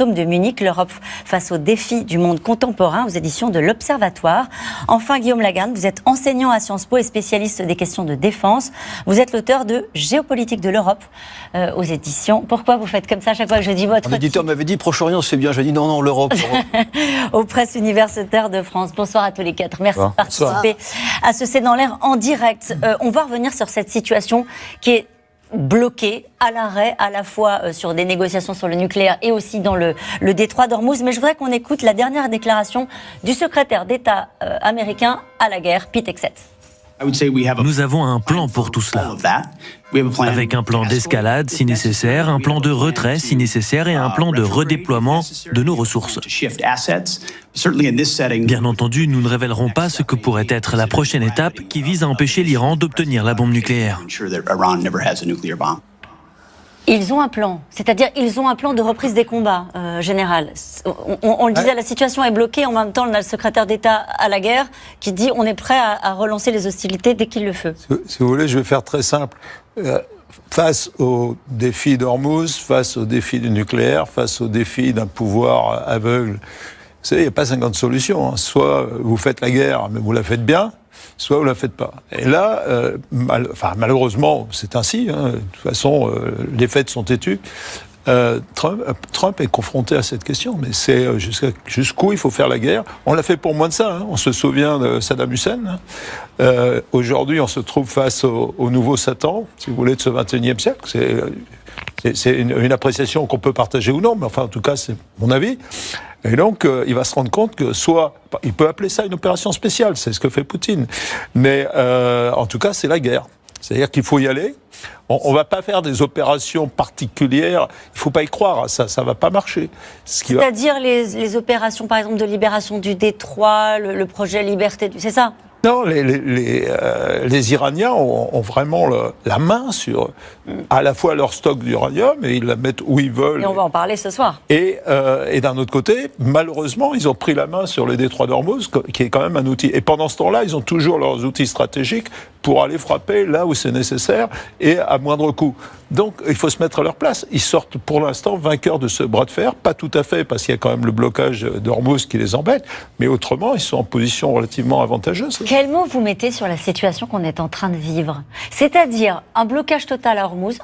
de Munich, l'Europe face aux défis du monde contemporain aux éditions de l'Observatoire. Enfin, Guillaume Lagarde, vous êtes enseignant à Sciences Po et spécialiste des questions de défense. Vous êtes l'auteur de Géopolitique de l'Europe aux éditions. Pourquoi vous faites comme ça à chaque fois que je dis votre titre ? L'éditeur m'avait dit Proche-Orient, c'est bien. J'ai dit non, l'Europe. Aux presses universitaires de France. Bonsoir à tous les quatre. Merci de participer à ce C'est dans l'air en direct. On va revenir sur cette situation qui est bloqué à l'arrêt, à la fois sur des négociations sur le nucléaire et aussi dans le détroit d'Ormuz. Mais je voudrais qu'on écoute la dernière déclaration du secrétaire d'État américain à la guerre, Pete Hegseth. Nous avons un plan pour tout cela, avec un plan d'escalade si nécessaire, un plan de retrait si nécessaire et un plan de redéploiement de nos ressources. Bien entendu, nous ne révélerons pas ce que pourrait être la prochaine étape qui vise à empêcher l'Iran d'obtenir la bombe nucléaire. Ils ont un plan, c'est-à-dire ils ont un plan de reprise des combats, général. On le disait, la situation est bloquée. En même temps, on a le secrétaire d'État à la guerre qui dit on est prêt à relancer les hostilités dès qu'il le fait. Si vous voulez, je vais faire très simple. Face au défi d'Ormuz, face au défi du nucléaire, face au défi d'un pouvoir aveugle, vous savez, il n'y a pas 50 solutions. Soit vous faites la guerre, mais vous la faites bien, soit vous ne la faites pas. Et là, malheureusement, c'est ainsi. De toute façon, les faits sont têtus. Trump est confronté à cette question, mais c'est jusqu'où il faut faire la guerre. On l'a fait pour moins de ça. On se souvient de Saddam Hussein. Aujourd'hui, on se trouve face au nouveau Satan, si vous voulez, de ce XXIe siècle. C'est une appréciation qu'on peut partager ou non, mais enfin, en tout cas, c'est mon avis. Et donc, il va se rendre compte que il peut appeler ça une opération spéciale, c'est ce que fait Poutine. Mais en tout cas, c'est la guerre. C'est-à-dire qu'il faut y aller. On ne va pas faire des opérations particulières. Il ne faut pas y croire. Ça ne va pas marcher. C'est-à-dire les opérations, par exemple, de libération du détroit, le projet Liberté, c'est ça ? Non, les Iraniens ont vraiment la main sur à la fois leur stock d'uranium et ils la mettent où ils veulent. Et on va en parler ce soir. Et d'un autre côté, malheureusement, ils ont pris la main sur le détroit d'Ormuz, qui est quand même un outil. Et pendant ce temps-là, ils ont toujours leurs outils stratégiques pour aller frapper là où c'est nécessaire et à moindre coût. Donc, il faut se mettre à leur place. Ils sortent pour l'instant vainqueurs de ce bras de fer. Pas tout à fait, parce qu'il y a quand même le blocage d'Ormuz qui les embête. Mais autrement, ils sont en position relativement avantageuse. Quel mot vous mettez sur la situation qu'on est en train de vivre ? C'est-à-dire un blocage total à Ormuz,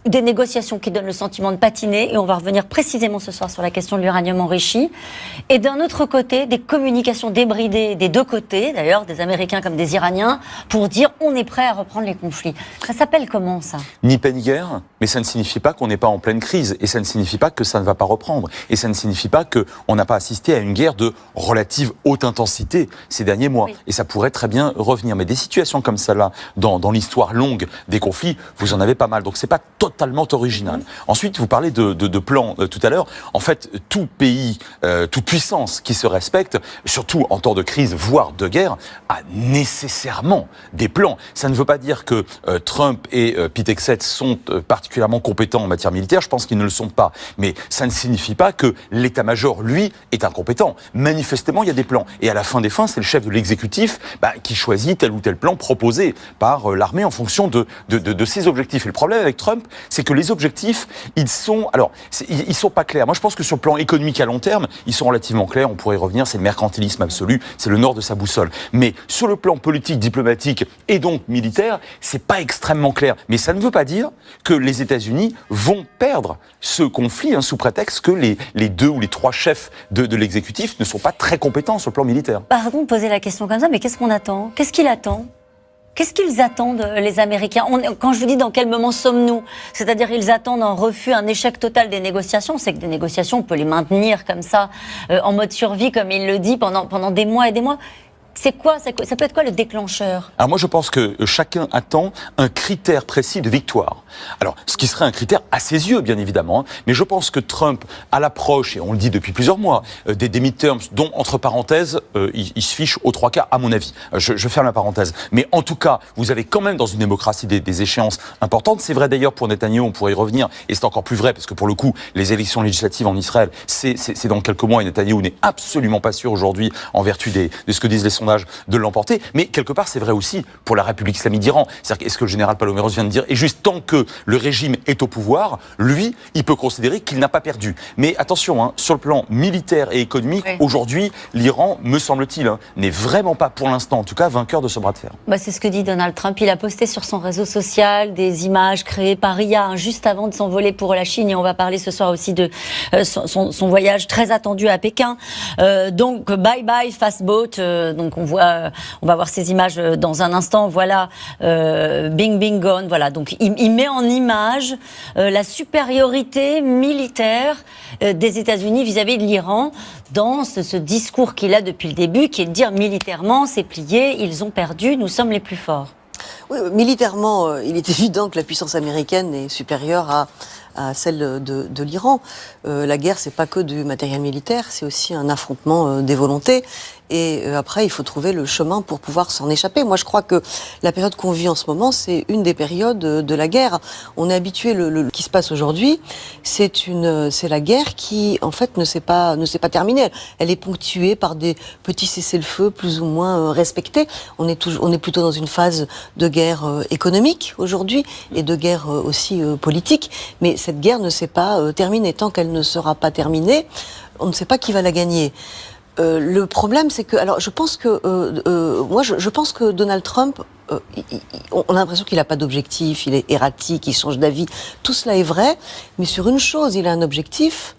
des négociations qui donnent le sentiment de patiner, et on va revenir précisément ce soir sur la question de l'uranium enrichi, et d'un autre côté, des communications débridées des deux côtés, d'ailleurs, des Américains comme des Iraniens, pour dire on est prêt à reprendre les conflits. Ça s'appelle comment, ça ? Ni paix ni guerre, mais ça ne signifie pas qu'on n'est pas en pleine crise, et ça ne signifie pas que ça ne va pas reprendre, et ça ne signifie pas qu'on n'a pas assisté à une guerre de relative haute intensité ces derniers mois, et ça pourrait très bien revenir. Mais des situations comme celle-là, dans l'histoire longue des conflits, vous en avez pas mal, donc c'est pas totalement original. Ensuite, vous parlez de plan tout à l'heure. En fait, tout pays, toute puissance qui se respecte, surtout en temps de crise, voire de guerre, a nécessairement des plans. Ça ne veut pas dire que Trump et Pete Hegseth sont particulièrement compétents en matière militaire. Je pense qu'ils ne le sont pas. Mais ça ne signifie pas que l'état-major, lui, est incompétent. Manifestement, il y a des plans. Et à la fin des fins, c'est le chef de l'exécutif qui choisit tel ou tel plan proposé par l'armée en fonction de ses objectifs. Et le problème avec Trump, c'est que les objectifs, ils sont pas clairs. Moi, je pense que sur le plan économique à long terme, ils sont relativement clairs. On pourrait y revenir. C'est le mercantilisme absolu. C'est le nord de sa boussole. Mais sur le plan politique, diplomatique et donc militaire, c'est pas extrêmement clair. Mais ça ne veut pas dire que les États-Unis vont perdre ce conflit sous prétexte que les deux ou les trois chefs de l'exécutif ne sont pas très compétents sur le plan militaire. Pardon de poser la question comme ça, mais qu'est-ce qu'on attend ? Qu'est-ce qu'il attend ? Qu'est-ce qu'ils attendent, les Américains ? Quand je vous dis dans quel moment sommes-nous, c'est-à-dire ils attendent un refus, un échec total des négociations. On sait que des négociations, on peut les maintenir comme ça, en mode survie, comme il le dit, pendant des mois et des mois. Ça peut être quoi le déclencheur ? Alors moi je pense que chacun attend un critère précis de victoire. Alors ce qui serait un critère à ses yeux bien évidemment, mais je pense que Trump à l'approche, et on le dit depuis plusieurs mois, des midterms dont entre parenthèses il se fiche aux trois quarts à mon avis. Je ferme la parenthèse. Mais en tout cas vous avez quand même dans une démocratie des échéances importantes. C'est vrai d'ailleurs pour Netanyahou, on pourrait y revenir, et c'est encore plus vrai parce que pour le coup les élections législatives en Israël c'est dans quelques mois et Netanyahou n'est absolument pas sûr aujourd'hui en vertu de ce que disent les sondages sondages de l'emporter. Mais quelque part, c'est vrai aussi pour la République islamique d'Iran. C'est-à-dire, est-ce que le général Paloméros vient de dire, et juste tant que le régime est au pouvoir, lui, il peut considérer qu'il n'a pas perdu. Mais attention, sur le plan militaire et économique, aujourd'hui, l'Iran, me semble-t-il, n'est vraiment pas, pour l'instant en tout cas, vainqueur de ce bras de fer. C'est ce que dit Donald Trump. Il a posté sur son réseau social des images créées par IA juste avant de s'envoler pour la Chine. Et on va parler ce soir aussi de son voyage très attendu à Pékin. Donc, bye bye fast boat. Donc, on va voir ces images dans un instant. Voilà, bing bing gone. Voilà. Donc, il met en image la supériorité militaire des États-Unis vis-à-vis de l'Iran dans ce discours qu'il a depuis le début, qui est de dire militairement, c'est plié, ils ont perdu, nous sommes les plus forts. Oui, militairement, il est évident que la puissance américaine est supérieure à celle de l'Iran. La guerre, c'est pas que du matériel militaire, c'est aussi un affrontement des volontés. Et après, il faut trouver le chemin pour pouvoir s'en échapper. Moi, je crois que la période qu'on vit en ce moment, c'est une des périodes de la guerre. On est habitué, le qui se passe aujourd'hui, c'est la guerre qui, en fait, ne s'est pas terminée. Elle est ponctuée par des petits cessez-le-feu plus ou moins respectés. On est plutôt dans une phase de guerre économique aujourd'hui et de guerre aussi politique. Mais cette guerre ne s'est pas terminée. Tant qu'elle ne sera pas terminée, on ne sait pas qui va la gagner. Le problème, c'est que, alors, je pense que Donald Trump, on a l'impression qu'il n'a pas d'objectif, il est erratique, il change d'avis. Tout cela est vrai, mais sur une chose, il a un objectif.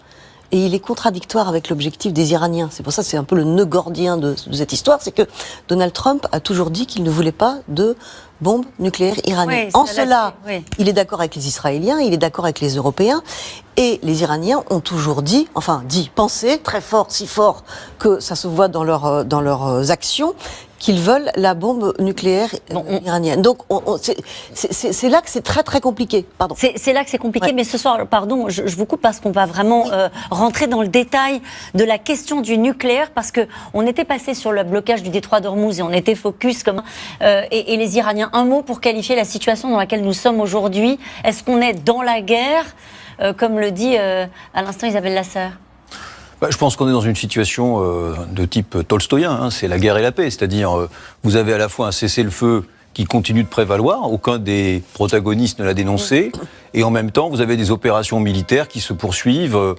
Et il est contradictoire avec l'objectif des Iraniens. C'est pour ça que c'est un peu le nœud gordien de cette histoire, c'est que Donald Trump a toujours dit qu'il ne voulait pas de bombes nucléaires iraniennes. Oui, en cela, il est d'accord avec les Israéliens, il est d'accord avec les Européens, et les Iraniens ont toujours pensé très fort, si fort que ça se voit dans leurs actions, qu'ils veulent la bombe nucléaire iranienne. Donc, c'est là que c'est très très compliqué. Pardon. C'est là que c'est compliqué, mais ce soir, pardon, je vous coupe parce qu'on va vraiment rentrer dans le détail de la question du nucléaire, parce que on était passé sur le blocage du détroit d'Ormuz et on était focus et les Iraniens. Un mot pour qualifier la situation dans laquelle nous sommes aujourd'hui. Est-ce qu'on est dans la guerre, comme le dit à l'instant Isabelle Lasserre? Je pense qu'on est dans une situation de type tolstoïen, c'est la guerre et la paix, c'est-à-dire vous avez à la fois un cessez-le-feu qui continue de prévaloir, aucun des protagonistes ne l'a dénoncé, et en même temps vous avez des opérations militaires qui se poursuivent,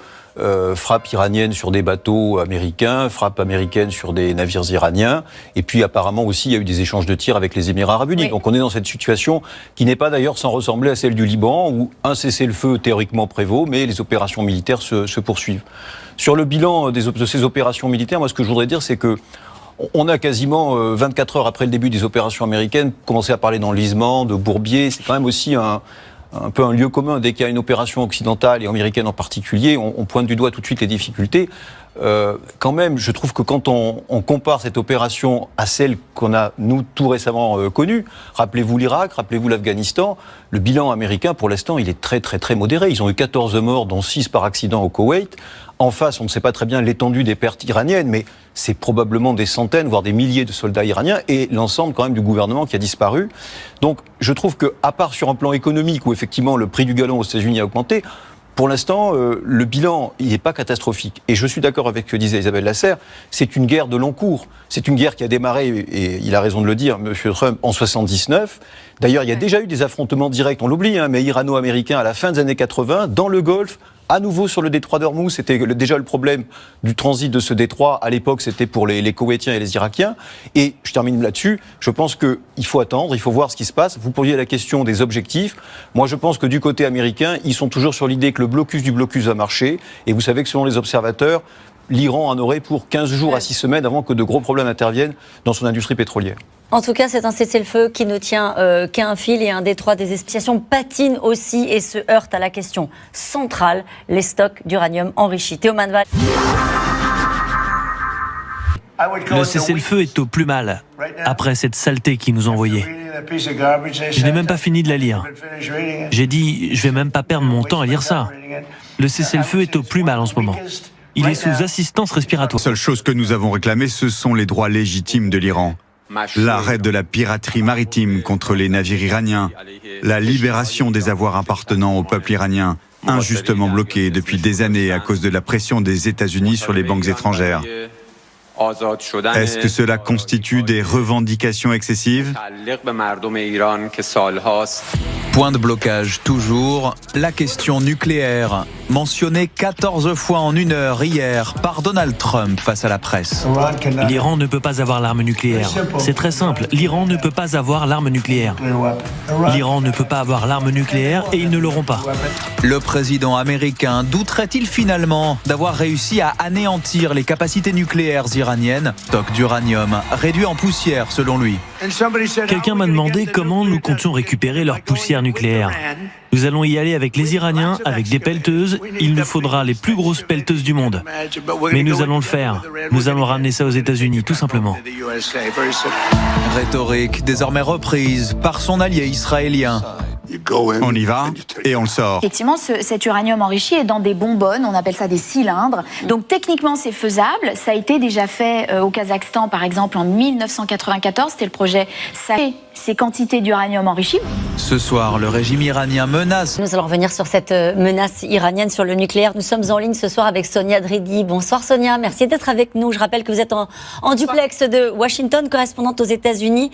frappes iraniennes sur des bateaux américains, frappes américaines sur des navires iraniens, et puis apparemment aussi il y a eu des échanges de tirs avec les Émirats arabes unis. Donc on est dans cette situation qui n'est pas d'ailleurs sans ressembler à celle du Liban, où un cessez-le-feu théoriquement prévaut, mais les opérations militaires se poursuivent. Sur le bilan de ces opérations militaires, moi ce que je voudrais dire c'est que on a quasiment 24 heures après le début des opérations américaines commencé à parler d'enlisement, de bourbier. C'est quand même aussi un peu un lieu commun. Dès qu'il y a une opération occidentale et américaine en particulier, on pointe du doigt tout de suite les difficultés. Quand même, je trouve que quand on compare cette opération à celle qu'on a, nous, tout récemment connue, rappelez-vous l'Irak, rappelez-vous l'Afghanistan, le bilan américain, pour l'instant, il est très, très, très modéré. Ils ont eu 14 morts, dont 6 par accident au Koweït. En face, on ne sait pas très bien l'étendue des pertes iraniennes, mais c'est probablement des centaines, voire des milliers de soldats iraniens, et l'ensemble quand même du gouvernement qui a disparu. Donc, je trouve qu'à part sur un plan économique, où effectivement le prix du gallon aux États-Unis a augmenté, pour l'instant, le bilan, il n'est pas catastrophique. Et je suis d'accord avec ce que disait Isabelle Lasserre, c'est une guerre de long cours. C'est une guerre qui a démarré, et il a raison de le dire, M. Trump, en 1979. D'ailleurs, il y a déjà eu des affrontements directs, on l'oublie, mais irano-américains à la fin des années 80, dans le Golfe, à nouveau sur le détroit d'Ormuz. C'était déjà le problème du transit de ce détroit. À l'époque, c'était pour les Koweïtiens et les Irakiens. Et je termine là-dessus. Je pense qu'il faut attendre, il faut voir ce qui se passe. Vous posiez la question des objectifs. Moi, je pense que du côté américain, ils sont toujours sur l'idée que le blocus du blocus va marcher. Et vous savez que selon les observateurs, l'Iran en aurait pour 15 jours à 6 semaines avant que de gros problèmes interviennent dans son industrie pétrolière. En tout cas, c'est un cessez-le-feu qui ne tient qu'à un fil, et un détroit des explications patine aussi et se heurte à la question centrale, les stocks d'uranium enrichi. Théo Manval. Le cessez-le-feu est au plus mal, après cette saleté qu'ils nous envoyait. Je n'ai même pas fini de la lire. J'ai dit, je vais même pas perdre mon temps à lire ça. Le cessez-le-feu est au plus mal en ce moment. Il est sous assistance respiratoire. La seule chose que nous avons réclamée, ce sont les droits légitimes de l'Iran. L'arrêt de la piraterie maritime contre les navires iraniens, la libération des avoirs appartenant au peuple iranien, injustement bloqués depuis des années à cause de la pression des États-Unis sur les banques étrangères. Est-ce que cela constitue des revendications excessives? Point de blocage toujours, la question nucléaire, mentionnée 14 fois en 1 heure hier par Donald Trump face à la presse. L'Iran ne peut pas avoir l'arme nucléaire. C'est très simple, l'Iran ne peut pas avoir l'arme nucléaire. L'Iran ne peut pas avoir l'arme nucléaire et ils ne l'auront pas. Le président américain douterait-il finalement d'avoir réussi à anéantir les capacités nucléaires iraniennes? Stock d'uranium réduit en poussière selon lui. Quelqu'un m'a demandé comment nous comptions récupérer leur poussière nucléaire. Nous allons y aller avec les Iraniens, avec des pelleteuses. Il nous faudra les plus grosses pelleteuses du monde. Mais nous allons le faire. Nous allons ramener ça aux États-Unis, tout simplement. Rhétorique désormais reprise par son allié israélien. On y va et on le sort. Effectivement, cet uranium enrichi est dans des bonbonnes, on appelle ça des cylindres. Donc techniquement, c'est faisable. Ça a été déjà fait au Kazakhstan, par exemple, en 1994. C'était le projet SAE, ces quantités d'uranium enrichi. Ce soir, le régime iranien menace. Nous allons revenir sur cette menace iranienne sur le nucléaire. Nous sommes en ligne ce soir avec Sonia Dridi. Bonsoir Sonia, merci d'être avec nous. Je rappelle que vous êtes en duplex de Washington, correspondante aux États-Unis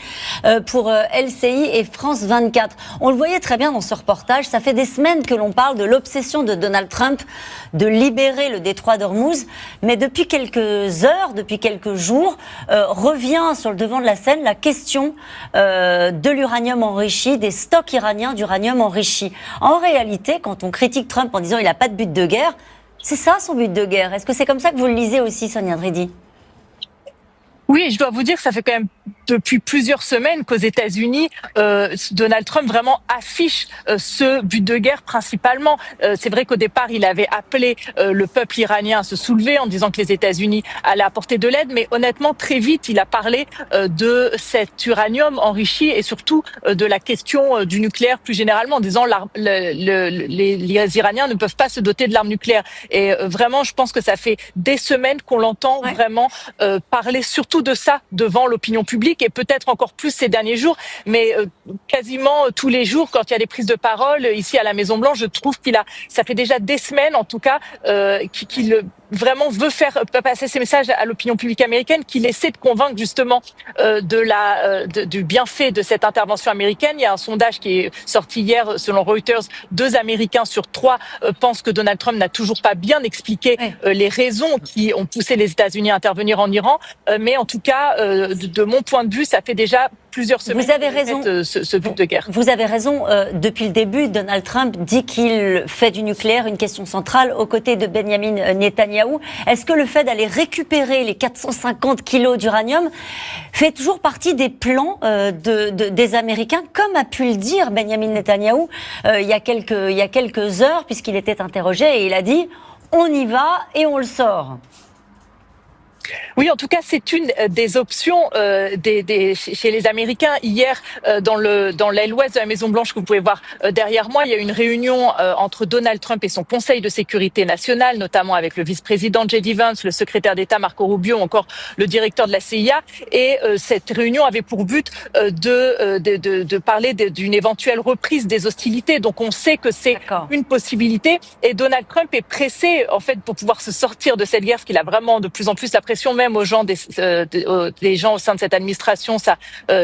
pour LCI et France 24. On le voyait très bien dans ce reportage. Ça fait des semaines que l'on parle de l'obsession de Donald Trump de libérer le détroit d'Ormuz. Mais depuis quelques heures, depuis quelques jours, revient sur le devant de la scène la question de l'uranium enrichi, des stocks iraniens d'uranium enrichi. En réalité, quand on critique Trump en disant qu'il n'a pas de but de guerre, c'est ça son but de guerre. Est-ce que c'est comme ça que vous le lisez aussi, Sonia Dridi ? Oui, je dois vous dire que ça fait quand même depuis plusieurs semaines qu'aux États-Unis, Donald Trump vraiment affiche ce but de guerre principalement. C'est vrai qu'au départ, il avait appelé le peuple iranien à se soulever en disant que les États-Unis allaient apporter de l'aide, mais honnêtement, très vite, il a parlé de cet uranium enrichi et surtout de la question du nucléaire plus généralement, en disant les Iraniens ne peuvent pas se doter de l'arme nucléaire. Et vraiment, je pense que ça fait des semaines qu'on l'entend vraiment parler surtout de ça devant l'opinion publique et peut-être encore plus ces derniers jours, mais quasiment tous les jours quand il y a des prises de parole ici à la Maison-Blanche, je trouve ça fait déjà des semaines en tout cas qu'il vraiment veut faire passer ces messages à l'opinion publique américaine, qu'il essaie de convaincre justement du bienfait de cette intervention américaine. Il y a un sondage qui est sorti hier selon Reuters, 2 Américains sur 3 pensent que Donald Trump n'a toujours pas bien expliqué les raisons qui ont poussé les États-Unis à intervenir en Iran, mais en tout cas, de mon point de vue, ça fait déjà plusieurs semaines. Vous avez raison. Ce but de guerre. Vous avez raison. Depuis le début, Donald Trump dit qu'il fait du nucléaire une question centrale aux côtés de Benjamin Netanyahou. Est-ce que le fait d'aller récupérer les 450 kilos d'uranium fait toujours partie des plans des Américains, comme a pu le dire Benjamin Netanyahou il y a quelques heures, puisqu'il était interrogé et il a dit « on y va et on le sort ». Oui, en tout cas, c'est une des options chez les Américains. Hier, dans l'aile ouest de la Maison-Blanche que vous pouvez voir derrière moi, il y a eu une réunion entre Donald Trump et son Conseil de sécurité nationale, notamment avec le vice-président J.D. Vance, le secrétaire d'État Marco Rubio, encore le directeur de la CIA. Et cette réunion avait pour but de parler d'une éventuelle reprise des hostilités. Donc, on sait que c'est une possibilité. Et Donald Trump est pressé, en fait, pour pouvoir se sortir de cette guerre, parce qu'il a vraiment de plus en plus la pression, même aux gens des gens au sein de cette administration, sa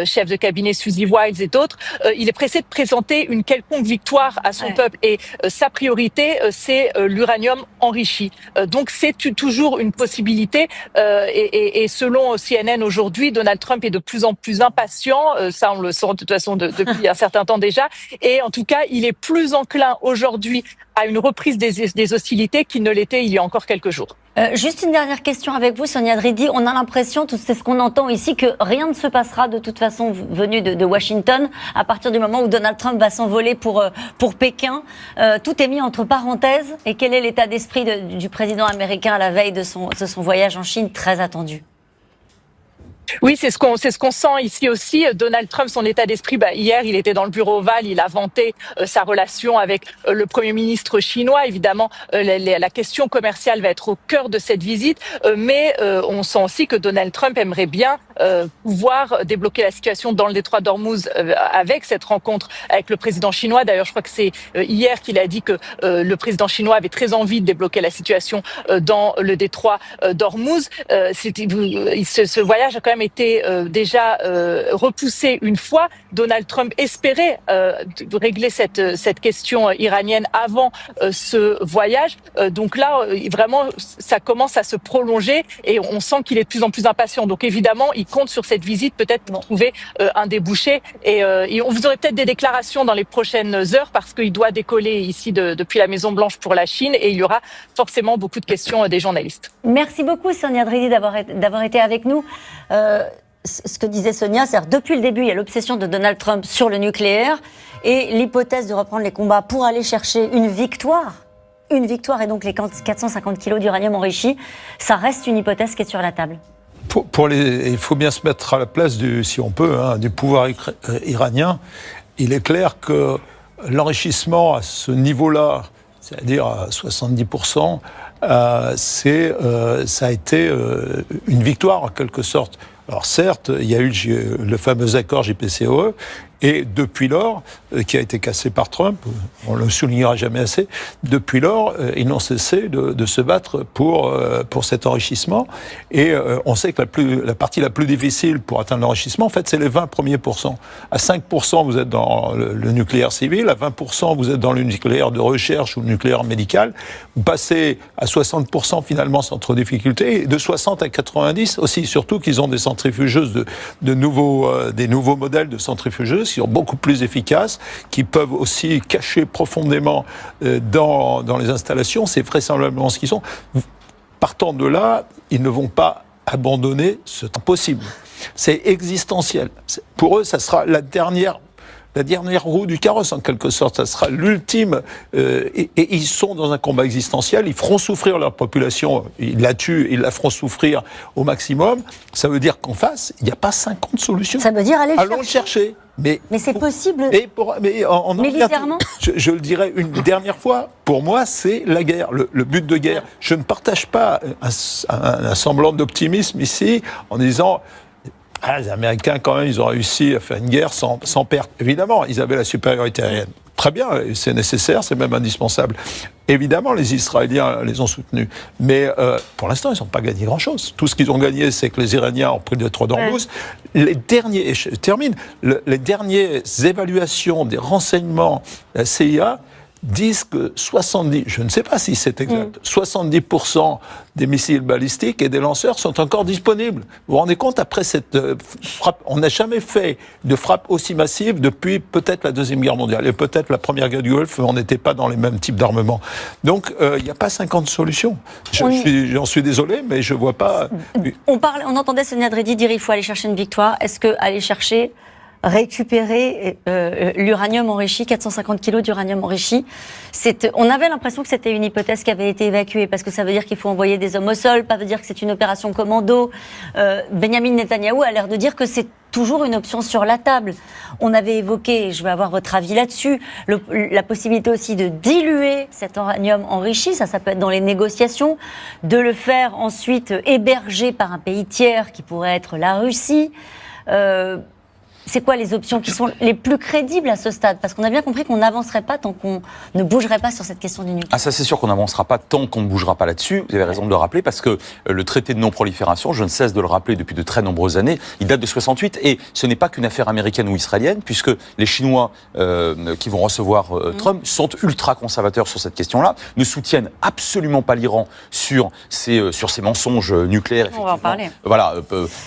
chef de cabinet Susie Wiles et d'autres. Il est pressé de présenter une quelconque victoire à son peuple et sa priorité, c'est l'uranium enrichi. Donc c'est toujours une possibilité et selon CNN aujourd'hui, Donald Trump est de plus en plus impatient. Ça, on le sent de toute façon depuis un certain temps déjà. Et en tout cas, il est plus enclin aujourd'hui à une reprise des hostilités qu'il ne l'était il y a encore quelques jours. Juste une dernière question avec vous, Sonia Dridi. On a l'impression, c'est ce qu'on entend ici, que rien ne se passera de toute façon venu de Washington à partir du moment où Donald Trump va s'envoler pour Pékin. Tout est mis entre parenthèses. Et quel est l'état d'esprit du président américain à la veille de son voyage en Chine très attendu ? Oui, c'est ce qu'on sent ici aussi. Donald Trump, son état d'esprit, hier, il était dans le bureau ovale, il a vanté sa relation avec le Premier ministre chinois. Évidemment, la question commerciale va être au cœur de cette visite, mais on sent aussi que Donald Trump aimerait bien pouvoir débloquer la situation dans le détroit d'Ormuz avec cette rencontre avec le président chinois. D'ailleurs, je crois que c'est hier qu'il a dit que le président chinois avait très envie de débloquer la situation dans le détroit d'Ormuz. Ce voyage a quand même été déjà repoussé une fois. Donald Trump espérait régler cette question iranienne avant ce voyage. Donc là, vraiment, ça commence à se prolonger et on sent qu'il est de plus en plus impatient. Donc évidemment, il compte sur cette visite peut-être pour trouver un débouché. Et vous aurez peut-être des déclarations dans les prochaines heures parce qu'il doit décoller ici depuis la Maison-Blanche pour la Chine et il y aura forcément beaucoup de questions des journalistes. Merci beaucoup Sonia Dridi d'avoir été avec nous. Ce que disait Sonia, c'est-à-dire depuis le début, il y a l'obsession de Donald Trump sur le nucléaire et l'hypothèse de reprendre les combats pour aller chercher une victoire et donc les 450 kilos d'uranium enrichi, ça reste une hypothèse qui est sur la table. Il faut bien se mettre à la place, si on peut, du pouvoir iranien. Il est clair que l'enrichissement à ce niveau-là, c'est-à-dire à 70%, ça a été une victoire en quelque sorte. Alors certes, il y a eu le fameux accord JPCOE, et depuis lors, qui a été cassé par Trump, on ne le soulignera jamais assez, depuis lors, ils n'ont cessé de se battre pour cet enrichissement. Et on sait que la partie la plus difficile pour atteindre l'enrichissement, en fait, c'est les 20 premiers pourcents. À 5%, vous êtes dans le nucléaire civil, à 20%, vous êtes dans le nucléaire de recherche ou le nucléaire médical. Vous passez à 60% finalement sans trop de difficultés, et de 60 à 90 aussi, surtout qu'ils ont des centrifugeuses, des nouveaux modèles de centrifugeuses qui sont beaucoup plus efficaces, qui peuvent aussi cacher profondément dans les installations. C'est vraisemblablement ce qu'ils sont. Partant de là, ils ne vont pas abandonner ce temps possible. C'est existentiel. Pour eux, ça sera la dernière roue du carrosse, en quelque sorte. Ça sera l'ultime. Et ils sont dans un combat existentiel. Ils feront souffrir leur population. Ils la tuent, ils la feront souffrir au maximum. Ça veut dire qu'en face, il n'y a pas 50 solutions. Ça veut dire allons le chercher. Mais c'est possible. Militairement. Je le dirais une dernière fois. Pour moi, c'est la guerre, le but de guerre. Je ne partage pas un semblant d'optimisme ici en disant. Les Américains, quand même, ils ont réussi à faire une guerre sans perte. Évidemment, ils avaient la supériorité aérienne. Très bien, c'est nécessaire, c'est même indispensable. Évidemment, les Israéliens les ont soutenus. Mais pour l'instant, ils n'ont pas gagné grand-chose. Tout ce qu'ils ont gagné, c'est que les Iraniens ont pris le détroit d'Ormuz. Les dernières évaluations des renseignements de la CIA disent que 70, je ne sais pas si c'est exact, 70% des missiles balistiques et des lanceurs sont encore disponibles. Vous vous rendez compte, après cette frappe, on n'a jamais fait de frappe aussi massive depuis peut-être la Deuxième Guerre mondiale et peut-être la Première Guerre du Golfe, on n'était pas dans les mêmes types d'armement. Donc, il n'y a pas 50 solutions. J'en suis désolé, mais je ne vois pas... On entendait Sonia Dridi dire qu'il faut aller chercher une victoire. Est-ce qu'aller chercher... récupérer l'uranium enrichi, 450 kilos d'uranium enrichi. On avait l'impression que c'était une hypothèse qui avait été évacuée, parce que ça veut dire qu'il faut envoyer des hommes au sol, pas veut dire que c'est une opération commando. Benjamin Netanyahou a l'air de dire que c'est toujours une option sur la table. On avait évoqué, je vais avoir votre avis là-dessus, la possibilité aussi de diluer cet uranium enrichi, ça peut être dans les négociations, de le faire ensuite héberger par un pays tiers qui pourrait être la Russie. C'est quoi les options qui sont les plus crédibles à ce stade? Parce qu'on a bien compris qu'on n'avancerait pas tant qu'on ne bougerait pas sur cette question du nucléaire. Ah, ça c'est sûr qu'on n'avancera pas tant qu'on ne bougera pas là-dessus. Vous avez raison de le rappeler, parce que le traité de non-prolifération, je ne cesse de le rappeler depuis de très nombreuses années, il date de 68 et ce n'est pas qu'une affaire américaine ou israélienne, puisque les Chinois qui vont recevoir Trump sont ultra conservateurs sur cette question-là, ne soutiennent absolument pas l'Iran sur ces mensonges nucléaires. On va en parler. Voilà,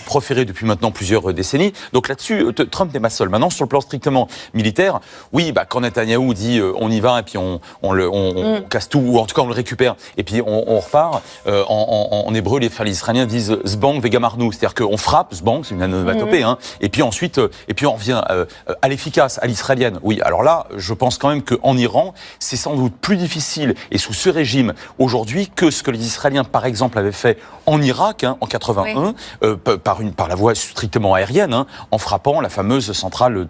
proférés depuis maintenant plusieurs décennies. Donc là-dessus, Trump n'est pas seul. Maintenant, sur le plan strictement militaire, oui, quand Netanyahou dit on y va et puis on casse tout, ou en tout cas on le récupère et puis on repart, en hébreu, les Israéliens disent Zbang vegamarnu, c'est-à-dire qu'on frappe, Zbang, c'est une onomatopée, et puis ensuite, on revient à l'efficace, à l'israélienne. Oui, alors là, je pense quand même qu'en Iran, c'est sans doute plus difficile, et sous ce régime, aujourd'hui, que ce que les Israéliens, par exemple, avaient fait en Irak, en 81, par la voie strictement aérienne, en frappant la fameuse centrale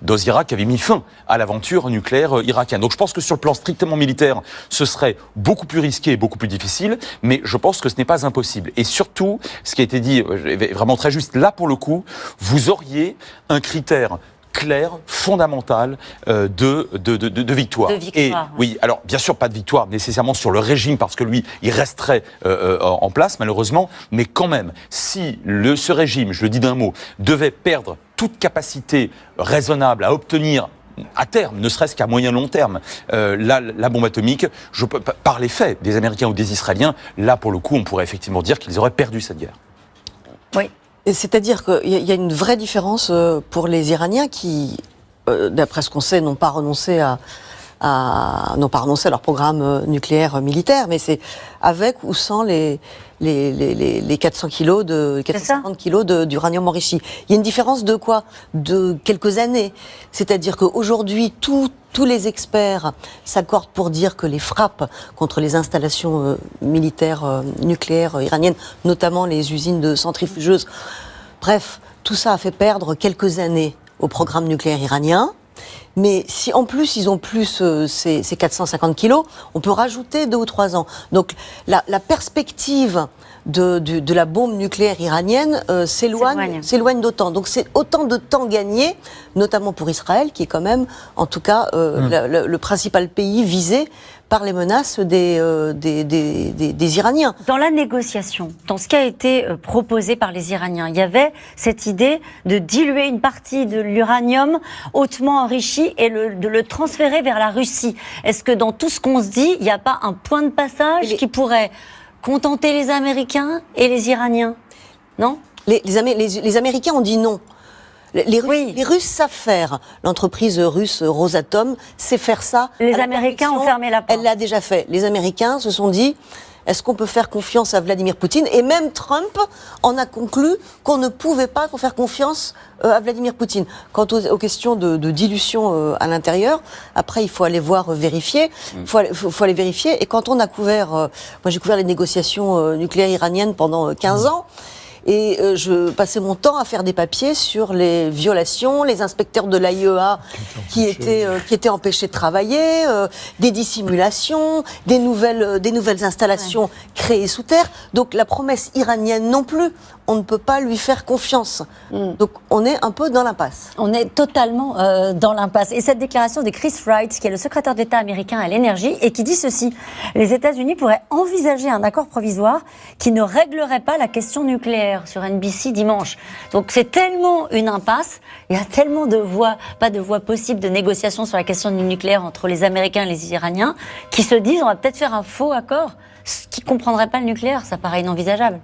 d'Ozira qui avait mis fin à l'aventure nucléaire irakienne. Donc je pense que sur le plan strictement militaire, ce serait beaucoup plus risqué et beaucoup plus difficile, mais je pense que ce n'est pas impossible. Et surtout, ce qui a été dit est vraiment très juste, là pour le coup, vous auriez un critère clair, fondamental de victoire. Et oui, alors bien sûr pas de victoire nécessairement sur le régime parce que lui, il resterait en place malheureusement, mais quand même, si ce régime, je le dis d'un mot, devait perdre toute capacité raisonnable à obtenir à terme, ne serait-ce qu'à moyen long terme, la bombe atomique, par les faits des Américains ou des Israéliens, là pour le coup, on pourrait effectivement dire qu'ils auraient perdu cette guerre. Oui. C'est-à-dire qu'il y a une vraie différence pour les Iraniens qui, d'après ce qu'on sait, n'ont pas renoncé à leur programme nucléaire militaire, mais c'est avec ou sans les 400 kilos 450 kilos d'uranium enrichi. Il y a une différence de quoi? De quelques années. C'est-à-dire qu'aujourd'hui, tous les experts s'accordent pour dire que les frappes contre les installations militaires nucléaires iraniennes, notamment les usines de centrifugeuses, bref, tout ça a fait perdre quelques années au programme nucléaire iranien. Mais si en plus ils ont plus ces 450 kilos, on peut rajouter 2 ou 3 ans. Donc la perspective de la bombe nucléaire iranienne s'éloigne d'autant. Donc c'est autant de temps gagné, notamment pour Israël, qui est quand même, en tout cas, le principal pays visé par les menaces des Iraniens. Dans la négociation, dans ce qui a été proposé par les Iraniens, il y avait cette idée de diluer une partie de l'uranium hautement enrichi et de le transférer vers la Russie. Est-ce que dans tout ce qu'on se dit, il n'y a pas un point de passage qui pourrait contenter les Américains et les Iraniens? Non ? Les Américains ont dit non. Les Russes savent faire. L'entreprise russe Rosatom sait faire ça. Les Américains ont fermé la porte. Elle l'a déjà fait. Les Américains se sont dit, est-ce qu'on peut faire confiance à Vladimir Poutine? Et même Trump en a conclu qu'on ne pouvait pas faire confiance à Vladimir Poutine. Quant aux questions de dilution à l'intérieur, après il faut aller vérifier. Il faut aller vérifier. Et quand on a couvert, moi j'ai couvert les négociations nucléaires iraniennes pendant 15 ans. Et je passais mon temps à faire des papiers sur les violations, les inspecteurs de l'AIEA qui étaient empêchés de travailler, des dissimulations, des nouvelles installations créées sous terre. Donc la promesse iranienne non plus, on ne peut pas lui faire confiance. Donc on est un peu dans l'impasse. On est totalement dans l'impasse. Et cette déclaration de Chris Wright, qui est le secrétaire d'État américain à l'énergie, et qui dit ceci: les États-Unis pourraient envisager un accord provisoire qui ne réglerait pas la question nucléaire, sur NBC dimanche. Donc c'est tellement une impasse, il y a tellement de voies, pas de voies possibles de négociation sur la question du nucléaire entre les Américains et les Iraniens, qui se disent on va peut-être faire un faux accord, ce qui ne comprendrait pas le nucléaire, ça paraît inenvisageable.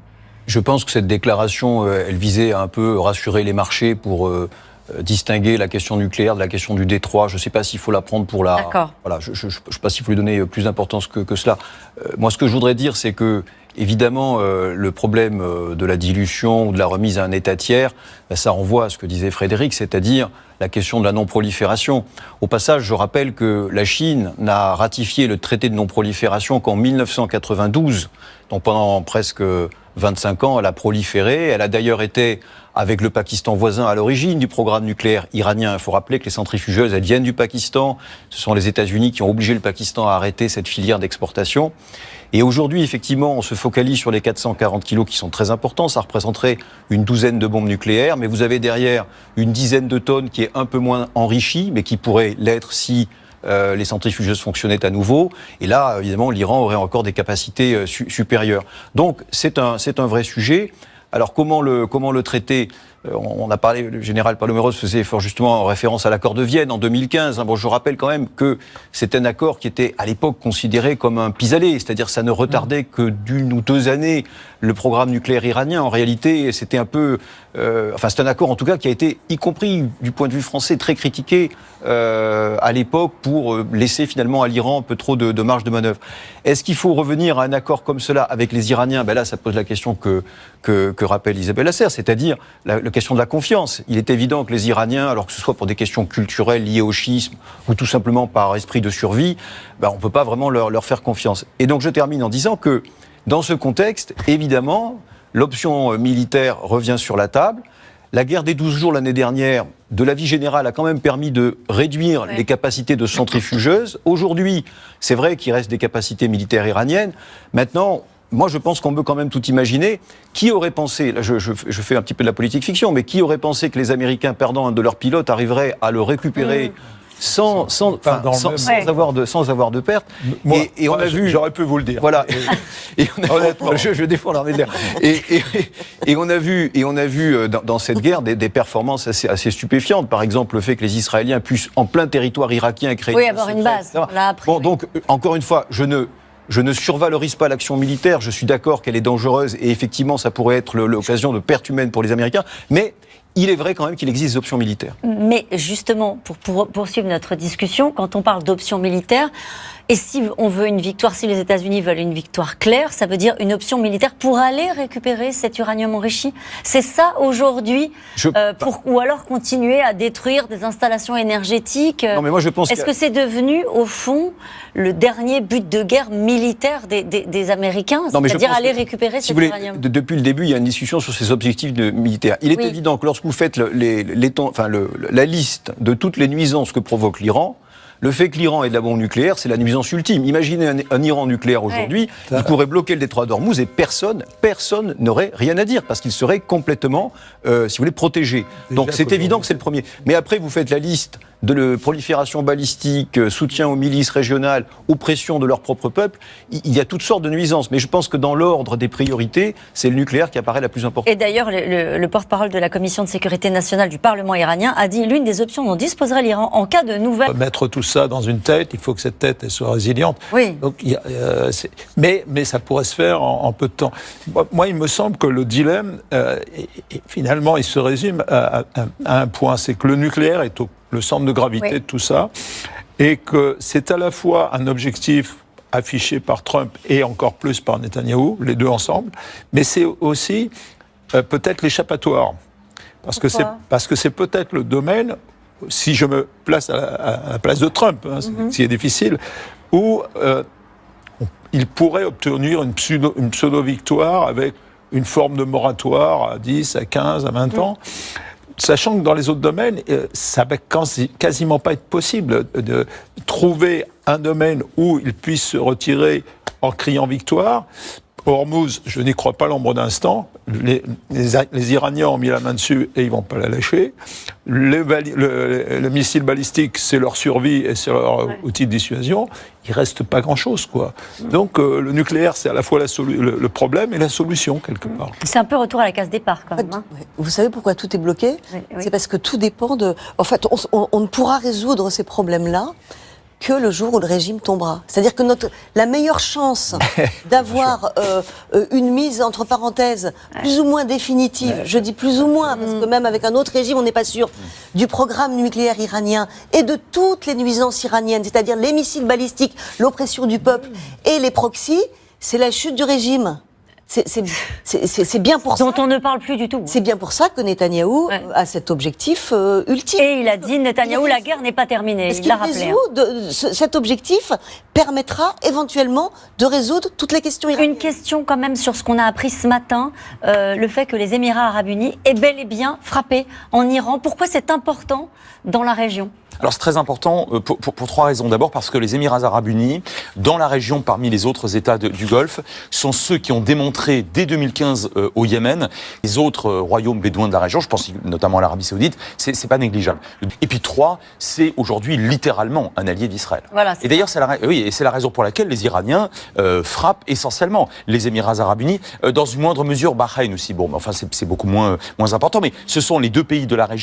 Je pense que cette déclaration, elle visait à un peu rassurer les marchés pour distinguer la question nucléaire de la question du Détroit. Je ne sais pas s'il faut la prendre pour la... D'accord. Voilà, je ne sais pas s'il faut lui donner plus d'importance que cela. Moi, ce que je voudrais dire, c'est que évidemment, le problème de la dilution ou de la remise à un État tiers, ça renvoie à ce que disait Frédéric, c'est-à-dire la question de la non-prolifération. Au passage, je rappelle que la Chine n'a ratifié le traité de non-prolifération qu'en 1992, donc pendant presque 25 ans, elle a proliféré. Elle a d'ailleurs été, avec le Pakistan voisin, à l'origine du programme nucléaire iranien. Il faut rappeler que les centrifugeuses, elles viennent du Pakistan. Ce sont les États-Unis qui ont obligé le Pakistan à arrêter cette filière d'exportation. Et aujourd'hui, effectivement, on se focalise sur les 440 kilos qui sont très importants. Ça représenterait une douzaine de bombes nucléaires. Mais vous avez derrière une dizaine de tonnes qui est un peu moins enrichie, mais qui pourrait l'être si les centrifugeuses fonctionnaient à nouveau. Et là, évidemment, l'Iran aurait encore des capacités supérieures. Donc, c'est un vrai sujet. Alors, comment le traiter ? On a parlé, le général Paloméros faisait fort justement référence à l'accord de Vienne en 2015. Bon, je rappelle quand même que c'est un accord qui était à l'époque considéré comme un pis-aller, c'est-à-dire ça ne retardait que d'1 ou 2 années le programme nucléaire iranien. En réalité, c'était un peu... c'est un accord en tout cas qui a été, y compris du point de vue français, très critiqué à l'époque pour laisser finalement à l'Iran un peu trop de marge de manœuvre. Est-ce qu'il faut revenir à un accord comme cela avec les Iraniens ? Là, ça pose la question que rappelle Isabelle Lasserre, c'est-à-dire la question de la confiance. Il est évident que les Iraniens, alors que ce soit pour des questions culturelles liées au schisme ou tout simplement par esprit de survie, on ne peut pas vraiment leur faire confiance. Et donc je termine en disant que dans ce contexte, évidemment, l'option militaire revient sur la table. La guerre des 12 jours l'année dernière, de l'avis général, a quand même permis de réduire les capacités de centrifugeuses. Aujourd'hui, c'est vrai qu'il reste des capacités militaires iraniennes. Maintenant, moi, je pense qu'on peut quand même tout imaginer. Qui aurait pensé, là je fais un petit peu de la politique fiction, mais qui aurait pensé que les Américains, perdant un de leurs pilotes, arriveraient à le récupérer sans avoir de perte. Moi, et on a vu, j'aurais pu vous le dire. Voilà. Et on a, honnêtement, je défends l'armée de l'air. Et on a vu dans cette guerre des performances assez stupéfiantes. Par exemple, le fait que les Israéliens puissent, en plein territoire irakien, créer avoir une base. Là, après, bon, donc encore une fois, je ne survalorise pas l'action militaire. Je suis d'accord qu'elle est dangereuse et effectivement, ça pourrait être l'occasion de pertes humaines pour les Américains. Mais il est vrai quand même qu'il existe des options militaires. Mais justement, pour poursuivre notre discussion, quand on parle d'options militaires, et si on veut une victoire, si les États-Unis veulent une victoire claire, ça veut dire une option militaire pour aller récupérer cet uranium enrichi. C'est ça aujourd'hui, ou alors continuer à détruire des installations énergétiques. Non, mais moi je pense. Est-ce que c'est devenu au fond le dernier but de guerre militaire des Américains, c'est-à-dire aller récupérer cet uranium? Depuis le début, il y a une discussion sur ces objectifs militaires. Il est évident que lorsque vous faites la liste de toutes les nuisances que provoque l'Iran, le fait que l'Iran ait de la bombe nucléaire, c'est la nuisance ultime. Imaginez un Iran nucléaire aujourd'hui, il pourrait bloquer le détroit d'Ormuz et personne n'aurait rien à dire parce qu'il serait complètement, si vous voulez, protégé. Donc c'est évident que c'est le premier. Mais après, vous faites la liste de la prolifération balistique, soutien aux milices régionales, oppression de leur propre peuple. Il y a toutes sortes de nuisances. Mais je pense que dans l'ordre des priorités, c'est le nucléaire qui apparaît la plus importante. Et d'ailleurs, le porte-parole de la Commission de sécurité nationale du Parlement iranien a dit l'une des options dont disposerait l'Iran en cas de nouvelle... Mettre tout ça dans une tête, il faut que cette tête elle soit résiliente. Oui. Donc, mais ça pourrait se faire en peu de temps. Moi, il me semble que le dilemme, finalement, il se résume à un point. C'est que le nucléaire est le centre de gravité de tout ça, et que c'est à la fois un objectif affiché par Trump et encore plus par Netanyahou, les deux ensemble, mais c'est aussi peut-être l'échappatoire. Parce que c'est peut-être le domaine, si je me place à la place de Trump, ce qui est difficile, où il pourrait obtenir une pseudo-victoire avec une forme de moratoire à 10, à 15, à 20 ans. Sachant que dans les autres domaines, ça va quasiment pas être possible de trouver un domaine où il puisse se retirer en criant victoire. Hormuz, je n'y crois pas l'ombre d'instant. Les Iraniens ont mis la main dessus et ils vont pas la lâcher. Le missile balistique, c'est leur survie et c'est leur outil de dissuasion. Il reste pas grand-chose, quoi. Donc le nucléaire, c'est à la fois le problème et la solution, quelque part. C'est un peu retour à la case départ, quand même. Vous savez pourquoi tout est bloqué ? C'est parce que tout dépend de... En fait, on ne pourra résoudre ces problèmes-là que le jour où le régime tombera. C'est-à-dire que la meilleure chance d'avoir une mise, entre parenthèses, plus ou moins définitive, je dis plus ou moins, parce que même avec un autre régime, on n'est pas sûr, du programme nucléaire iranien et de toutes les nuisances iraniennes, c'est-à-dire les missiles balistiques, l'oppression du peuple et les proxys, c'est la chute du régime. C'est bien pour ça. Dont on ne parle plus du tout. C'est bien pour ça que Netanyahou a cet objectif ultime. Et il a dit, Netanyahou, la guerre n'est pas terminée. Il l'a rappelé. Cet objectif permettra éventuellement de résoudre toutes les questions iraniennes. Une question quand même sur ce qu'on a appris ce matin, le fait que les Émirats arabes unis aient bel et bien frappé en Iran. Pourquoi c'est important dans la région ? Alors c'est très important pour trois raisons. D'abord parce que les Émirats arabes unis, dans la région parmi les autres États du Golfe, sont ceux qui ont démontré dès 2015 au Yémen, les autres royaumes bédouins de la région, je pense notamment à l'Arabie Saoudite, c'est pas négligeable. Et puis trois, c'est aujourd'hui littéralement un allié d'Israël. Voilà, et d'ailleurs c'est la raison pour laquelle les Iraniens frappent essentiellement les Émirats arabes unis, dans une moindre mesure Bahreïn aussi. Bon, mais enfin c'est beaucoup moins important, mais ce sont les deux pays de la région